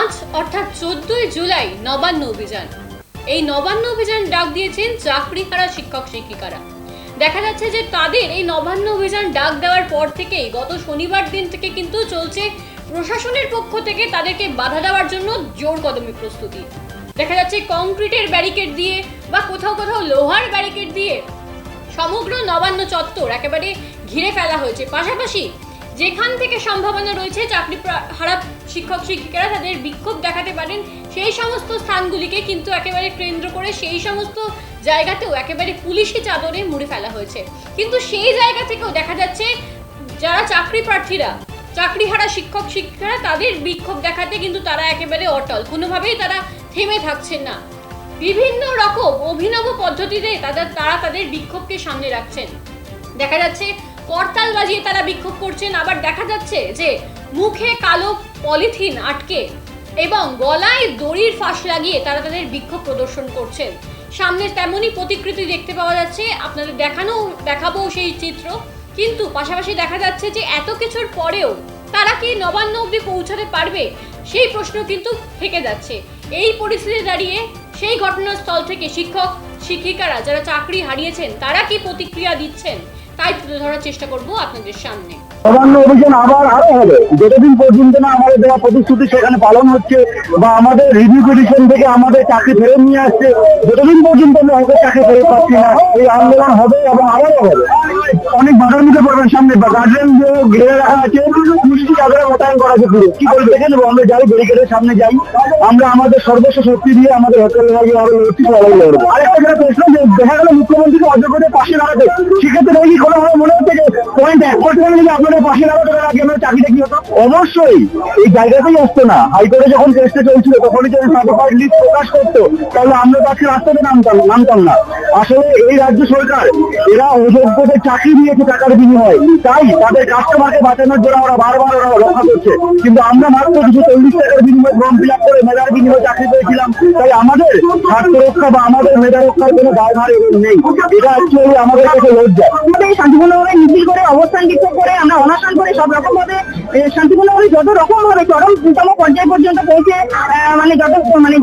আজ অর্থাৎ 14ই জুলাই নবান্ন অভিযান। এই নবান্ন অভিযান ডাক দিয়েছেন চাকরিহারা শিক্ষক শিক্ষিকারা। দেখা যাচ্ছে যে তাদের এই নবান্ন অভিযান ডাক দেওয়ার পর থেকেই গত শনিবার দিন থেকে কিন্তু চলছে প্রশাসনের পক্ষ থেকে তাদেরকে বাধা দেওয়ার জন্য জোর কদমে প্রস্তুতি। দেখা যাচ্ছে কংক্রিটের ব্যারিকেড দিয়ে বা কোথাও কোথাও লোহার ব্যারিকেড দিয়ে সমগ্র নবান্ন চত্বর একেবারে ঘিরে ফেলা হয়েছে। পাশাপাশি যেখান থেকে সম্ভাবনা রয়েছে চাকরি হারা শিক্ষক শিক্ষিকারা তাদের বিক্ষোভ দেখাতে পারেন সেই সমস্ত স্থানগুলিকে কিন্তু একেবারে কেন্দ্র করে সেই সমস্ত জায়গাতেও একেবারে পুলিশি চাদরে মুড়ে ফেলা হয়েছে। কিন্তু সেই জায়গা থেকেও দেখা যাচ্ছে যারা চাকরি প্রার্থীরা চাকরিহারা শিক্ষক শিক্ষিকারা তাদের বিক্ষোভ দেখাতে কিন্তু তারা একেবারে অটল, কোনোভাবেই তারা থেমে থাকছেন না। বিভিন্ন রকম অভিনব পদ্ধতিতে তারা তাদের বিক্ষোভকে সামনে রাখছেন। দেখা যাচ্ছে করতাল বাজিয়ে তারা বিক্ষোভ করছেন, আবার দেখা যাচ্ছে যে মুখে কালো পলিথিন আটকে এবং গলায় দড়ির ফাঁস লাগিয়ে তারা তাদের বিক্ষোভ প্রদর্শন করছেন। সামনে তেমনই প্রতিকৃতি দেখতে পাওয়া যাচ্ছে, আপনাদের দেখাবো সেই চিত্র। কিন্তু পাশাপাশি দেখা যাচ্ছে যে এত কিছুর পরেও তারা কি নবান্ন অবধি পৌঁছাতে পারবে সেই প্রশ্ন কিন্তু থেকে যাচ্ছে। এই পরিস্থিতি দাঁড়িয়ে সেই ঘটনাস্থল থেকে শিক্ষক শিক্ষিকারা যারা চাকরি হারিয়েছেন তারা কি প্রতিক্রিয়া দিচ্ছেন তাই তুলে ধরার চেষ্টা করব আপনাদের সামনে। নবান্ন অভিযান আবার আরো হবে যতদিন পর্যন্ত না আমাদের দেওয়া প্রতিশ্রুতি সেখানে পালন হচ্ছে বা আমাদের রিভিউ পিটিশন থেকে আমাদের চাকরি ফেরত নিয়ে আসছে, যতদিন পর্যন্ত আমরা হয়তো চাকরি ফেরত পাচ্ছি না এই আন্দোলন হবে এবং আবারও হবে। অনেক বাধার মুখে পড়বেন, সামনে বা গার্জেন ঘিরে রাখা আছে, পুলিশি চাদরে মোতায়েন করা আছে। পুরো কি করে দেখে নেবো? আমরা যাই ব্যারিকেডের সামনে যাই, আমরা আমাদের সর্বস্ব শক্তি দিয়ে আমাদের হোটেল লাগে আরো লড়ছি, সবাই লড়বো। আরেকটা যেটা প্রশ্ন যে দেখা গেল মুখ্যমন্ত্রীকে অযোগ্যদের পাশে দাঁড়াতে, সেক্ষেত্রে কি কোনো মনে হচ্ছে যে 0.1% যদি আপনাদের পাশে দাঁড়াতে আগে আমরা চাকরিটা কি হতো? অবশ্যই এই জায়গাতেই আসতো না। হাইকোর্টে যখন কেসটা চলছিল তখনই যদি সার্টিফাইড লিস্ট প্রকাশ করতো তাহলে আমরা তাকে রাস্তাতে নামতাম না। আসলে এই রাজ্য সরকার এরা অযোগ্যদের চাকরি দিয়েছে টাকার বিনিময়ে, তাই তাদের কাস্টমারকে বাঁচানোর জন্য ওরা বারবার ওরা রক্ষা করছে। কিন্তু আমরা মাত্র 240 টাকার বিনিময়ে ফর্ম ফিল আপ করে মেধার বিনিময়ে চাকরি পেয়েছিলাম, তাই আমাদের স্বার্থ রক্ষা বা আমাদের মেধা রক্ষার কোনো দায়ভার নেই। এটা অ্যাকচুয়ালি আমাদের কাছে লজ্জা। আমাদের শান্তিপূর্ণভাবে মিছিল করে অবস্থান বিক্ষোভ করে আমরা অনশন করে সব রকম ভাবে শান্তিপূর্ণভাবে যত রকম ভাবে চরমতম পর্যায় পর্যন্ত পৌঁছে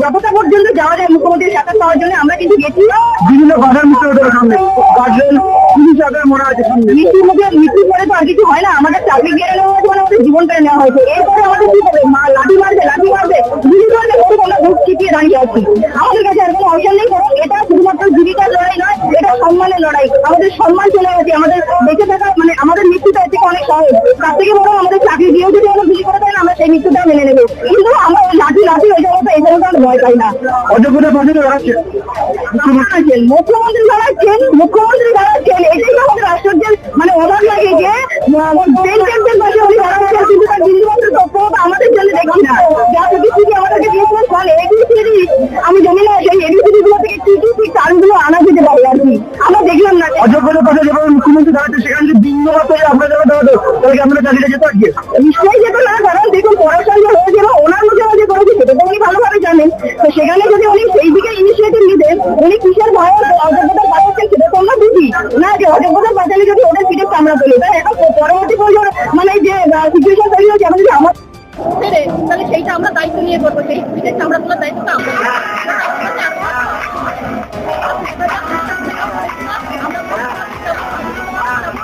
যতটা পর্যন্ত যাওয়া যায় মুখ্যমন্ত্রীর সাথে পাওয়ার জন্য আমরা কিন্তু গেছি। বিভিন্ন বাধার মুখে ওদের সামনে গার্জেন পুলিশ আগে মনে আছে সামনে মৃত্যু পরে তো আর কিছু হয় না। আমাদের চাকরি কেড়ে নেওয়া হয়েছে, মানে আমাদের জীবন কেড়ে নেওয়া হয়েছে। এরপরে আমাদের কি হবে? লাঠি মারবে গুলি করবে, আমরা বুক চিপিয়ে দাঁড়িয়ে আছি। আমাদের কাছে আর কোনো অপশন নেই। এটা শুধুমাত্র জীবিকার লড়াই নয়, এটা সম্মানের লড়াই। আমাদের সম্মান চলে গেছে, আমাদের বেঁচে থাকা মানে আমাদের মৃত্যুটা থেকে অনেক সহজ। তার থেকে বড় আমাদের চাকরি দিয়েও যদি আমরা গুলি করে দেয় আমরা সেই মৃত্যুটা মেনে নেবো। কিন্তু আমরা লাঠি ওই জায়গাটা এই জায়গাটা ভয় পাই না। অযোগ্যতার পাশে দাঁড়াচ্ছেন মুখ্যমন্ত্রী দাঁড়াচ্ছেন এটাই আমাদের আশ্চর্যের মানে অবাক লাগে যে বেঞ্চের পাশে উনি দাঁড়াচ্ছেন কিন্তু তার বিন্দুমাত্র তৎপরতা আমাদের জন্য দেখছি না। যা প্রতিশ্রুতি আমাদেরকে দিয়েছেন ফলে এবিসিডি আমি জানি না সেই এবিসিডি গুলো থেকে কি ঠিক কারণগুলো আনা যেতে পারে আর কি আমরা দেখলাম না। অযোগ্যতার পাশে যেভাবে মুখ্যমন্ত্রী দাঁড়াচ্ছে সেখানে যে বিন্দুমাত্র আপনার জায়গা দাঁড়াতো তাহলে কি আমরা চাকরিটা যেত আজকে? নিশ্চয়ই যেত না, কারণ দেখুন পড়াশোনা হয়ে যাবে ওনার মধ্যে করেছে সেটা তো উনি ভালোভাবে জানেন। তো সেখানে যদি উনি সেই দিকে ইনিশিয়েটিভ নিতেন, উনি কিসের ভয়ে অযোগ্যতার বাঁচাচ্ছেন সেটা তো আমরা বুঝি না যে অযোগ্যতার বাঁচালে যদি ওদের পিঠে চামড়া তোলে। তাই এখন পরবর্তী প্রয়োজন মানে যে সিচুয়েশন তৈরি হয়েছে আমাদের আমার তাহলে সেইটা আমরা দায়িত্ব নিয়ে করবো, সেই পিঠের চামড়া তোলা